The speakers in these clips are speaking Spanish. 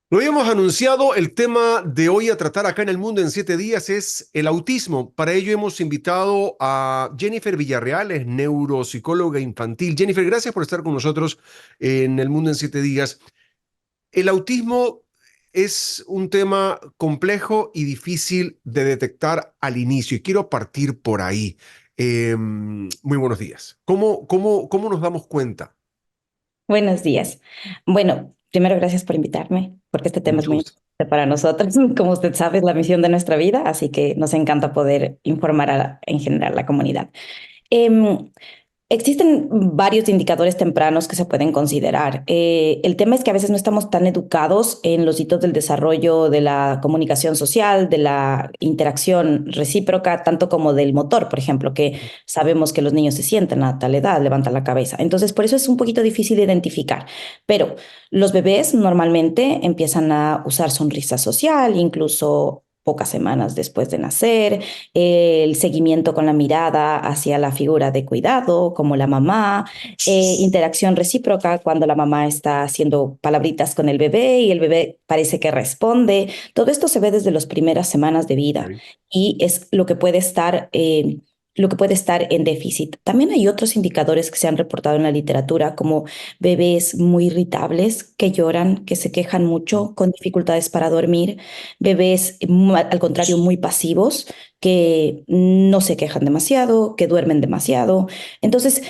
Lo habíamos anunciado, el tema de hoy a tratar acá en El Mundo en 7 días es el autismo. Para ello hemos invitado a Jennifer Villarreal, es neuropsicóloga infantil. Jennifer, gracias por estar con nosotros en El Mundo en 7 días. El autismo es un tema complejo y difícil de detectar al inicio y quiero partir por ahí. Muy buenos días. ¿Cómo nos damos cuenta? Buenos días. Bueno, primero gracias por invitarme, porque este Con tema es mucho muy gusto. importante para nosotros. Como usted sabe, es la misión de nuestra vida, así que nos encanta poder informar en general a la comunidad. Em, Existen varios indicadores tempranos que se pueden considerar. El tema es que a veces no estamos tan educados en los hitos del desarrollo de la comunicación social, de la interacción recíproca, tanto como del motor, por ejemplo, que sabemos que los niños se sienten a tal edad, levantan la cabeza. Entonces, por eso es un poquito difícil de identificar. Pero los bebés normalmente empiezan a usar sonrisa social, incluso pocas semanas después de nacer, el seguimiento con la mirada hacia la figura de cuidado, como la mamá, interacción recíproca cuando la mamá está haciendo palabritas con el bebé y el bebé parece que responde. Todo esto se ve desde las primeras semanas de vida Ok. y es lo que puede estar en déficit. También hay otros indicadores que se han reportado en la literatura, como bebés muy irritables, que lloran, que se quejan mucho, con dificultades para dormir, bebés, al contrario, muy pasivos, que no se quejan demasiado, que duermen demasiado. Entonces,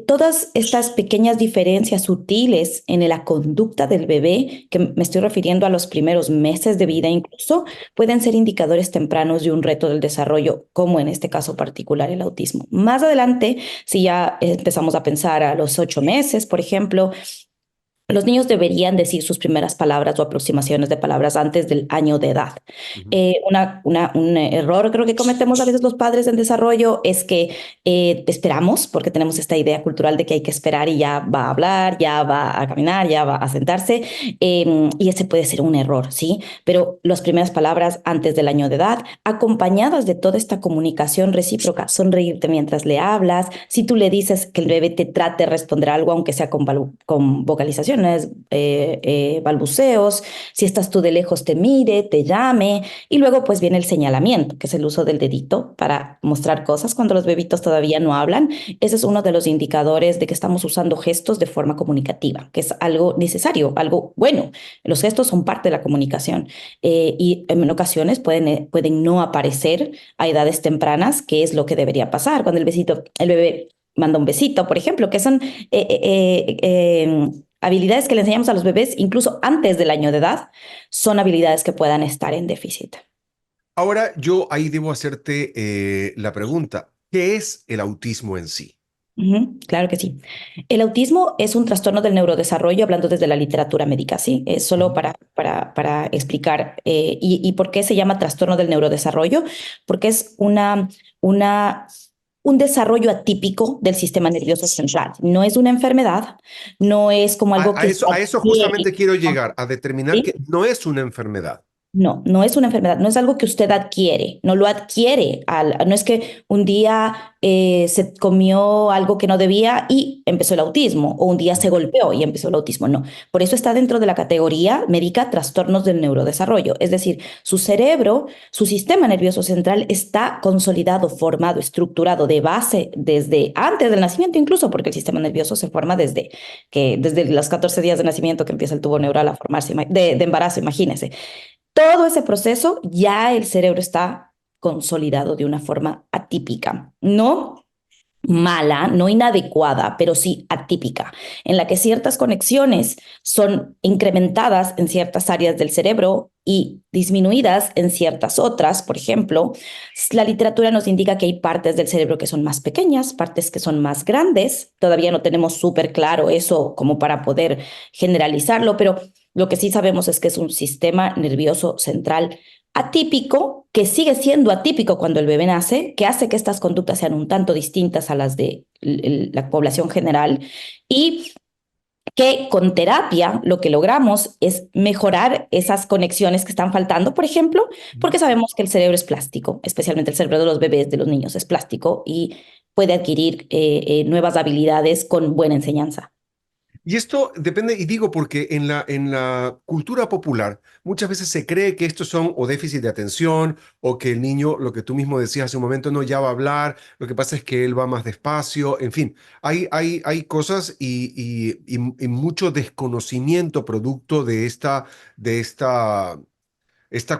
todas estas pequeñas diferencias sutiles en la conducta del bebé, que me estoy refiriendo a los primeros meses de vida incluso, pueden ser indicadores tempranos de un reto del desarrollo, como en este caso particular el autismo. Más adelante, si ya empezamos a pensar a los 8 meses, por ejemplo, los niños deberían decir sus primeras palabras o aproximaciones de palabras antes del año de edad. Ujú. Un error creo que cometemos a veces los padres en desarrollo es que esperamos, porque tenemos esta idea cultural de que hay que esperar y ya va a hablar, ya va a caminar, ya va a sentarse, y ese puede ser un error, ¿sí? Pero las primeras palabras antes del año de edad, acompañadas de toda esta comunicación recíproca, sonreírte mientras le hablas, si tú le dices que el bebé te trate de responder algo, aunque sea con vocalizaciones, balbuceos, si estás tú de lejos te mire, te llame, y luego pues viene el señalamiento, que es el uso del dedito para mostrar cosas cuando los bebitos todavía no hablan. Ese es uno de los indicadores de que estamos usando gestos de forma comunicativa, que es algo necesario, algo bueno. Los gestos son parte de la comunicación y en ocasiones pueden no aparecer a edades tempranas, que es lo que debería pasar cuando el bebé manda un besito, por ejemplo, que son habilidades que le enseñamos a los bebés incluso antes del año de edad, son habilidades que puedan estar en déficit. Ahora yo ahí debo hacerte la pregunta, ¿qué es el autismo en sí? Ujú, claro que sí. El autismo es un trastorno del neurodesarrollo, hablando desde la literatura médica, ¿sí? Es solo Ujú. para explicar y por qué se llama trastorno del neurodesarrollo, porque es un desarrollo atípico del sistema nervioso central. No es una enfermedad, no es como A, algo a que se eso, a eso adquiere, justamente quiero llegar, a determinar ¿sí? que no es una enfermedad. No, no es una enfermedad, no es algo que usted adquiere, no lo adquiere, no es que un día se comió algo que no debía y empezó el autismo, o un día se golpeó y empezó el autismo, no. Por eso está dentro de la categoría médica trastornos del neurodesarrollo, es decir, su cerebro, su sistema nervioso central está consolidado, formado, estructurado de base desde antes del nacimiento incluso, porque el sistema nervioso se forma desde los 14 días de nacimiento que empieza el tubo neural a formarse, de embarazo, imagínese. Todo ese proceso ya el cerebro está consolidado de una forma atípica, no mala, no inadecuada, pero sí atípica, en la que ciertas conexiones son incrementadas en ciertas áreas del cerebro y disminuidas en ciertas otras. Por ejemplo, la literatura nos indica que hay partes del cerebro que son más pequeñas, partes que son más grandes. Todavía no tenemos súper claro eso como para poder generalizarlo, pero lo que sí sabemos es que es un sistema nervioso central atípico, que sigue siendo atípico cuando el bebé nace, que hace que estas conductas sean un tanto distintas a las de la población general y que con terapia lo que logramos es mejorar esas conexiones que están faltando, por ejemplo, porque sabemos que el cerebro es plástico, especialmente el cerebro de los bebés, de los niños, es plástico y puede adquirir nuevas habilidades con buena enseñanza. Y esto depende, y digo porque en la cultura popular muchas veces se cree que estos son o déficit de atención o que el niño, lo que tú mismo decías hace un momento, no ya va a hablar, lo que pasa es que él va más despacio, en fin, hay cosas y mucho desconocimiento producto de esta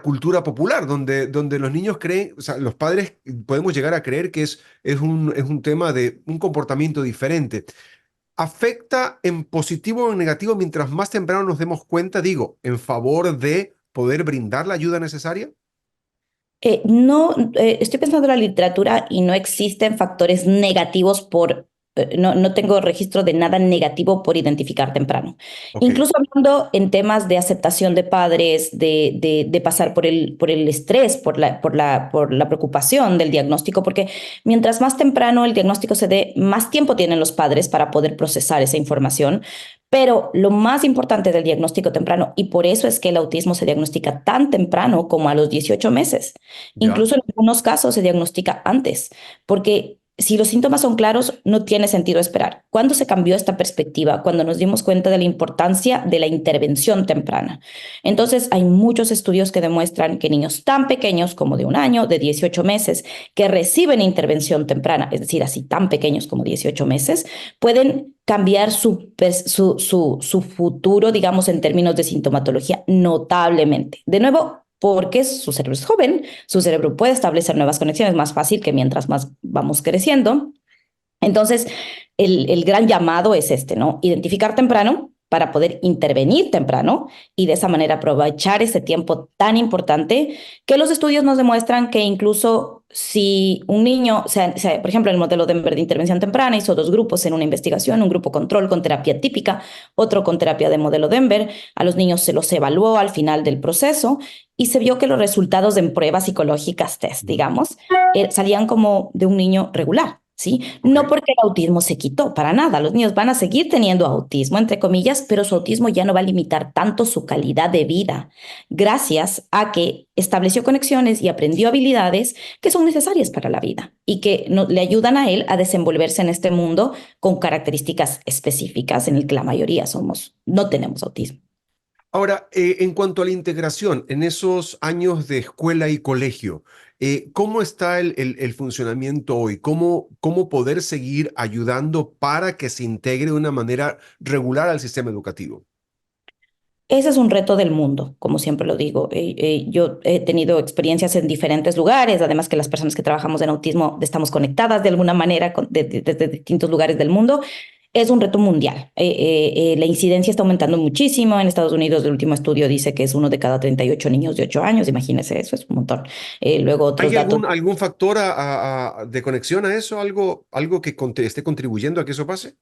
cultura popular, donde los niños creen, o sea, los padres podemos llegar a creer que es un tema de un comportamiento diferente. ¿Afecta en positivo o en negativo mientras más temprano nos demos cuenta, digo, en favor de poder brindar la ayuda necesaria? No, estoy pensando en la literatura y no existen factores negativos no tengo registro de nada negativo por identificar temprano. Ok, Incluso hablando en temas de aceptación de padres, de pasar por el estrés, por la preocupación del diagnóstico, porque mientras más temprano el diagnóstico se dé, más tiempo tienen los padres para poder procesar esa información. Pero lo más importante del diagnóstico temprano, y por eso es que el autismo se diagnostica tan temprano como a los 18 meses. ya. Incluso en algunos casos se diagnostica antes, porque si los síntomas son claros, no tiene sentido esperar. ¿Cuándo se cambió esta perspectiva? Cuando nos dimos cuenta de la importancia de la intervención temprana. Entonces, hay muchos estudios que demuestran que niños tan pequeños como de un año, de 18 meses, que reciben intervención temprana, es decir, así tan pequeños como 18 meses, pueden cambiar su futuro, digamos, en términos de sintomatología notablemente. De nuevo, porque su cerebro es joven, su cerebro puede establecer nuevas conexiones más fácil que mientras más vamos creciendo. Entonces, el gran llamado es este, ¿no? Identificar temprano para poder intervenir temprano y de esa manera aprovechar ese tiempo tan importante que los estudios nos demuestran que incluso si un niño, por ejemplo, el modelo Denver de intervención temprana hizo dos grupos en una investigación, un grupo control con terapia típica, otro con terapia de modelo Denver, a los niños se los evaluó al final del proceso y se vio que los resultados en pruebas psicológicas test, digamos, salían como de un niño regular. ¿Sí? Ok. No porque el autismo se quitó, para nada. Los niños van a seguir teniendo autismo, entre comillas, pero su autismo ya no va a limitar tanto su calidad de vida, gracias a que estableció conexiones y aprendió habilidades que son necesarias para la vida y que le ayudan a él a desenvolverse en este mundo con características específicas en el que la mayoría no tenemos autismo. Ahora, en cuanto a la integración en esos años de escuela y colegio, ¿cómo está el funcionamiento hoy? ¿Cómo poder seguir ayudando para que se integre de una manera regular al sistema educativo? Ese es un reto del mundo, como siempre lo digo. Yo he tenido experiencias en diferentes lugares, además que las personas que trabajamos en autismo estamos conectadas de alguna manera desde distintos lugares del mundo. Es un reto mundial. La incidencia está aumentando muchísimo. En Estados Unidos, el último estudio dice que es uno de cada 38 niños de 8 años. Imagínense, eso es un montón. Luego otros ¿Hay datos. algún factor de conexión a eso? ¿Algo que esté contribuyendo a que eso pase?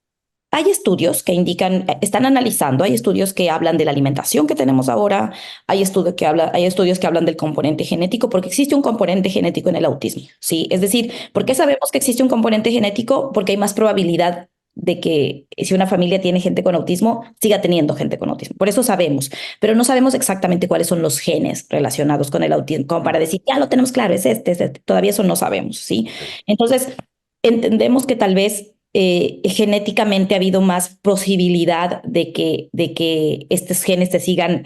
Hay estudios que indican, están analizando, hay estudios que hablan de la alimentación que tenemos ahora, hay estudios que hablan del componente genético, porque existe un componente genético en el autismo, ¿sí? Es decir, ¿por qué sabemos que existe un componente genético? Porque hay más probabilidad de que si una familia tiene gente con autismo, siga teniendo gente con autismo. Por eso sabemos, pero no sabemos exactamente cuáles son los genes relacionados con el autismo, como para decir, ya lo tenemos claro, es este. Todavía eso no sabemos, ¿sí? Ok. Entonces, entendemos que tal vez genéticamente ha habido más posibilidad de que estos genes se sigan,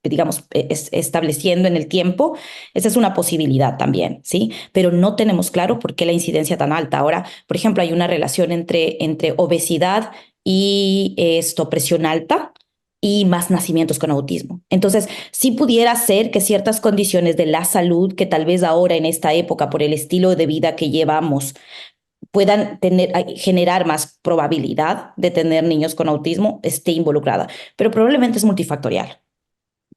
digamos, estableciendo en el tiempo. Esa es una posibilidad también, ¿sí? Pero no tenemos claro por qué la incidencia tan alta. Ahora, por ejemplo, hay una relación entre obesidad y presión alta y más nacimientos con autismo. Entonces, sí pudiera ser que ciertas condiciones de la salud, que tal vez ahora en esta época, por el estilo de vida que llevamos, puedan generar más probabilidad de tener niños con autismo, esté involucrada. Pero probablemente es multifactorial,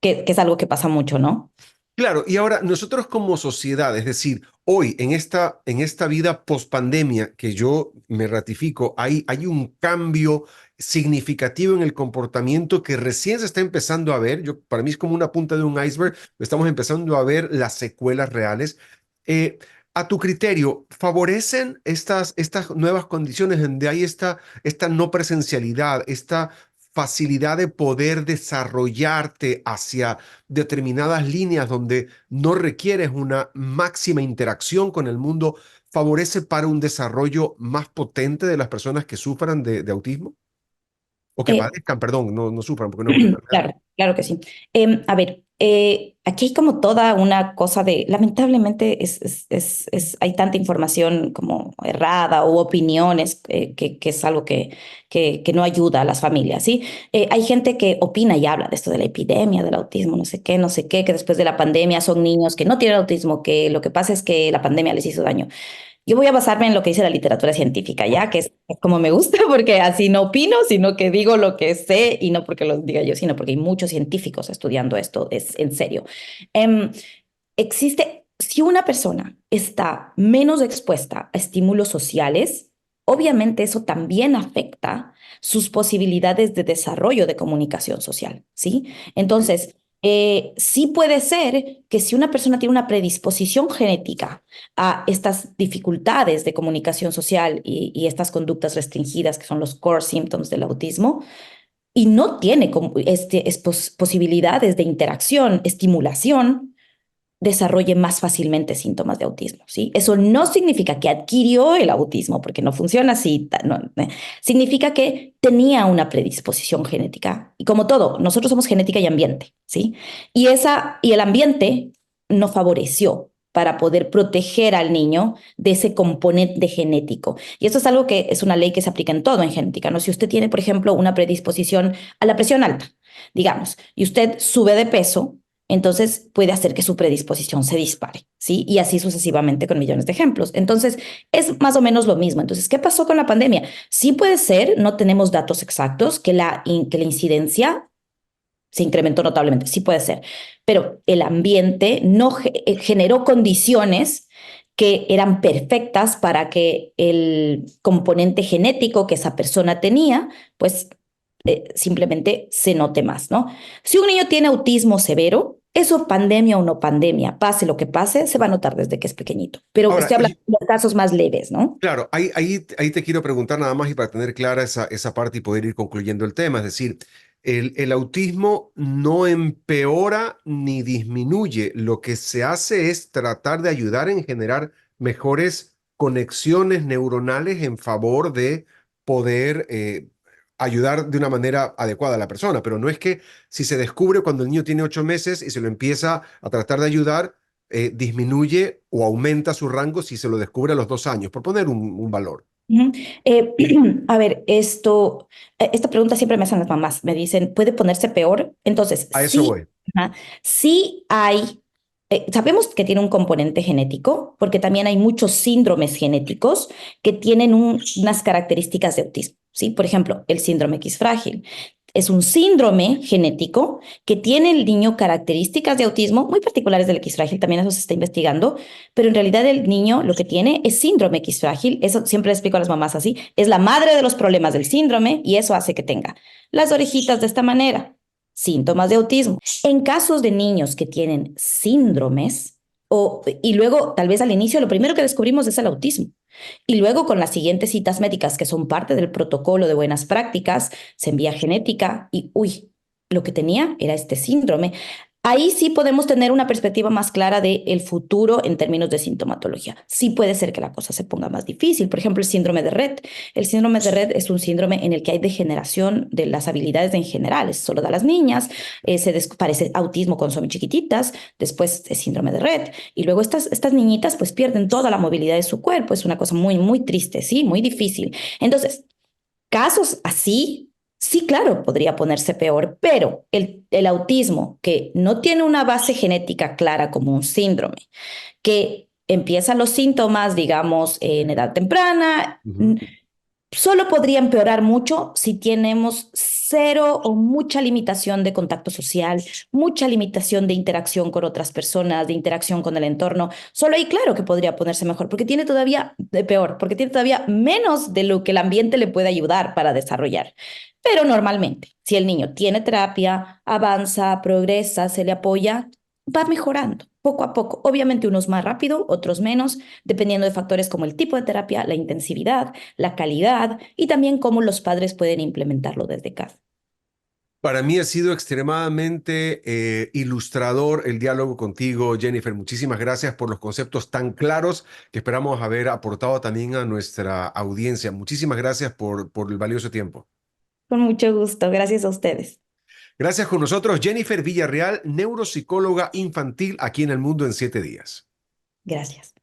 que es algo que pasa mucho, ¿no? Claro, y ahora nosotros como sociedad, es decir, hoy en esta vida post-pandemia, que yo me ratifico, hay un cambio significativo en el comportamiento que recién se está empezando a ver. Para mí es como una punta de un iceberg, estamos empezando a ver las secuelas reales. Eh, a tu criterio, ¿favorecen estas nuevas condiciones donde hay esta no presencialidad, esta facilidad de poder desarrollarte hacia determinadas líneas donde no requieres una máxima interacción con el mundo, favorece para un desarrollo más potente de las personas que sufran de autismo? o que Eh, padezcan, perdón, no sufran, porque no es una enfermedad. Claro, claro que sí. A ver, aquí hay como toda una cosa de, lamentablemente hay tanta información como errada o opiniones que es algo que no ayuda a las familias, ¿sí? Hay gente que opina y habla de esto de la epidemia, del autismo, no sé qué, que después de la pandemia son niños que no tienen autismo, que lo que pasa es que la pandemia les hizo daño. Yo voy a basarme en lo que dice la literatura científica, Por ya que favor. es como me gusta, porque así no opino, sino que digo lo que sé y no porque lo diga yo, sino porque hay muchos científicos estudiando esto, es en serio. Em, si una persona está menos expuesta a estímulos sociales, obviamente eso también afecta sus posibilidades de desarrollo de comunicación social, ¿sí? Entonces, sí puede ser que si una persona tiene una predisposición genética a estas dificultades de comunicación social y estas conductas restringidas, que son los core symptoms del autismo, y no tiene posibilidades de interacción, estimulación, desarrolle más fácilmente síntomas de autismo, ¿sí? Eso no significa que adquirió el autismo, porque no funciona así, significa que tenía una predisposición genética. Y como todo, nosotros somos genética y ambiente, ¿sí? Y el ambiente no favoreció para poder proteger al niño de ese componente genético. Y esto es algo que es una ley que se aplica en todo en genética, ¿no? Si usted tiene, por ejemplo, una predisposición a la presión alta, digamos, y usted sube de peso, entonces puede hacer que su predisposición se dispare, ¿sí? Y así sucesivamente con millones de ejemplos. Entonces, es más o menos lo mismo. Entonces, ¿qué pasó con la pandemia? Sí puede ser, no tenemos datos exactos, que la incidencia se incrementó notablemente, sí puede ser, pero el ambiente no generó condiciones que eran perfectas para que el componente genético que esa persona tenía, pues simplemente se note más, ¿no? Si un niño tiene autismo severo, eso pandemia o no pandemia, pase lo que pase, se va a notar desde que es pequeñito. Pero Ahora, estoy hablando de los casos más leves, ¿no? claro, ahí te quiero preguntar nada más y para tener clara esa parte y poder ir concluyendo el tema. Es decir, el autismo no empeora ni disminuye. Lo que se hace es tratar de ayudar en generar mejores conexiones neuronales en favor de poder ayudar de una manera adecuada a la persona. Pero no es que si se descubre cuando el niño tiene 8 meses y se lo empieza a tratar de ayudar, disminuye o aumenta su rango si se lo descubre a los 2 años, por poner un valor. Ujú. A ver, esta pregunta siempre me hacen las mamás. Me dicen, ¿puede ponerse peor? Entonces, A eso sí, voy. ajá, sí hay, sabemos que tiene un componente genético, porque también hay muchos síndromes genéticos que tienen unas características de autismo, ¿sí? Por ejemplo, el síndrome X frágil. Es un síndrome genético que tiene el niño características de autismo muy particulares del X frágil, también eso se está investigando, pero en realidad el niño lo que tiene es síndrome X frágil, eso siempre le explico a las mamás así, es la madre de los problemas del síndrome y eso hace que tenga las orejitas de esta manera, síntomas de autismo. En casos de niños que tienen síndromes, y luego tal vez al inicio lo primero que descubrimos es el autismo. Y luego con las siguientes citas médicas que son parte del protocolo de buenas prácticas, se envía genética y, uy, lo que tenía era este síndrome. Ahí sí podemos tener una perspectiva más clara del futuro en términos de sintomatología. Sí puede ser que la cosa se ponga más difícil. Por ejemplo, el síndrome de Rett. El síndrome de Rett es un síndrome en el que hay degeneración de las habilidades en general. Eso solo da a las niñas. Parece autismo cuando son chiquititas. Después es síndrome de Rett. Y luego estas niñitas pues pierden toda la movilidad de su cuerpo. Es una cosa muy, muy triste, ¿sí? Muy difícil. Entonces, casos así, sí, claro, podría ponerse peor, pero el autismo que no tiene una base genética clara como un síndrome, que empiezan los síntomas, digamos, en edad temprana, Ujú. solo podría empeorar mucho si tenemos cero o mucha limitación de contacto social, mucha limitación de interacción con otras personas, de interacción con el entorno. Solo ahí, claro que podría ponerse mejor, porque tiene todavía, peor, porque tiene todavía menos de lo que el ambiente le puede ayudar para desarrollar. Pero normalmente, si el niño tiene terapia, avanza, progresa, se le apoya, va mejorando poco a poco. Obviamente unos más rápido, otros menos, dependiendo de factores como el tipo de terapia, la intensividad, la calidad y también cómo los padres pueden implementarlo desde casa. Para mí ha sido extremadamente ilustrador el diálogo contigo, Jennifer. Muchísimas gracias por los conceptos tan claros que esperamos haber aportado también a nuestra audiencia. Muchísimas gracias por el valioso tiempo. Con mucho gusto. Gracias a ustedes. Gracias con nosotros, Jennifer Villarreal, neuropsicóloga infantil aquí en El Mundo en 7 días. Gracias.